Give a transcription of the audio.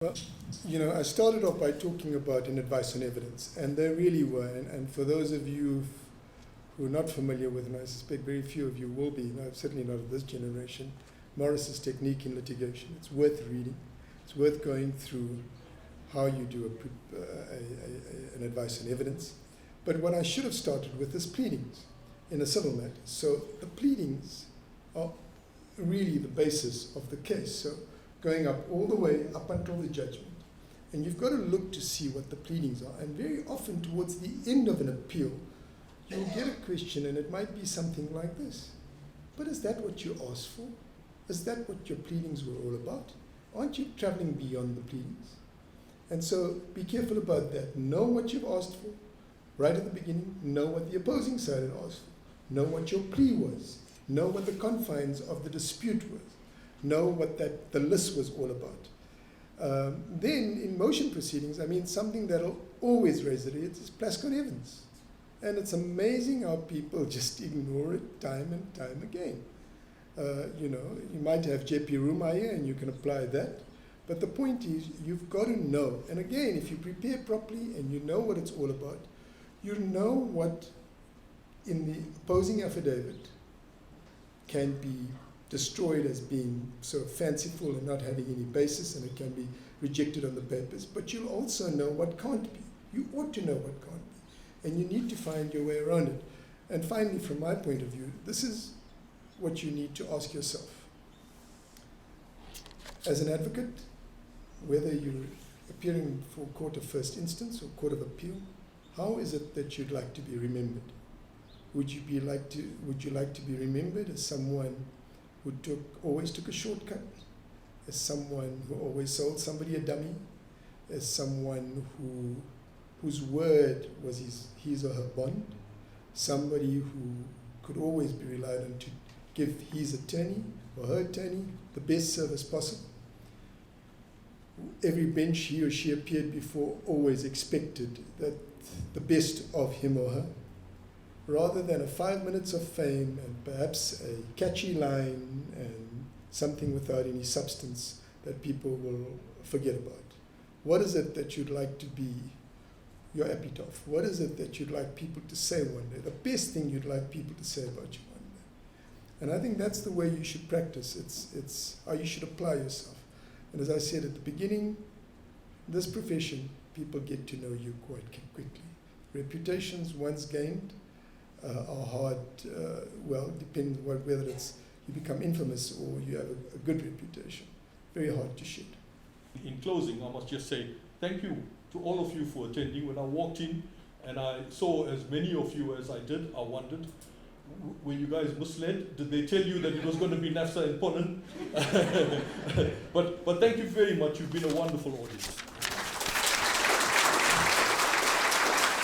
Well, I started off by talking about an advice on evidence, and there really were. And for those of you who are not familiar with, and I suspect very few of you will be, certainly not of this generation, Morris's Technique in Litigation. It's worth reading. It's worth going through how you do an advice on evidence. But what I should have started with is pleadings in a civil matter. So the pleadings are really the basis of the case. So going up all the way up until the judgment. And you've got to look to see what the pleadings are. And very often towards the end of an appeal, you'll get a question and it might be something like this. But is that what you asked for? Is that what your pleadings were all about? Aren't you traveling beyond the pleadings? And so be careful about that. Know what you've asked for right at the beginning. Know what the opposing side had asked for. Know what your plea was. Know what the confines of the dispute was. Know what the list was all about. Then in motion proceedings, something that'll always raise the red is Plascon Evans. And it's amazing how people just ignore it time and time again. You might have J.P. Rumaiya and you can apply that. But the point is, you've got to know. And again, if you prepare properly and you know what it's all about, you know what in the opposing affidavit can be destroyed as being so fanciful and not having any basis, and it can be rejected on the papers. But you'll also know what can't be. You ought to know what can't be. And you need to find your way around it. And finally, from my point of view, this is what you need to ask yourself. As an advocate, whether you're appearing for court of first instance or court of appeal, how is it that you'd like to be remembered? Would you like to be remembered as someone who always took a shortcut, as someone who always sold somebody a dummy, as someone whose word was his or her bond, somebody who could always be relied on to give his attorney or her attorney the best service possible? Every bench he or she appeared before always expected that the best of him or her, rather than a 5 minutes of fame and perhaps a catchy line and something without any substance that people will forget about. What is it that you'd like to be your epitaph? What is it that you'd like people to say one day? The best thing you'd like people to say about you one day. And I think that's the way you should practice. It's how you should apply yourself. And as I said at the beginning, this profession, people get to know you quite quickly. Reputations once gained are hard, depends whether it's you become infamous or you have a good reputation. Very hard to shed. In closing, I must just say thank you to all of you for attending. When I walked in and I saw as many of you as I did, I wondered, were you guys misled? Did they tell you that it was going to be Nafsa and Ponen? but thank you very much. You've been a wonderful audience.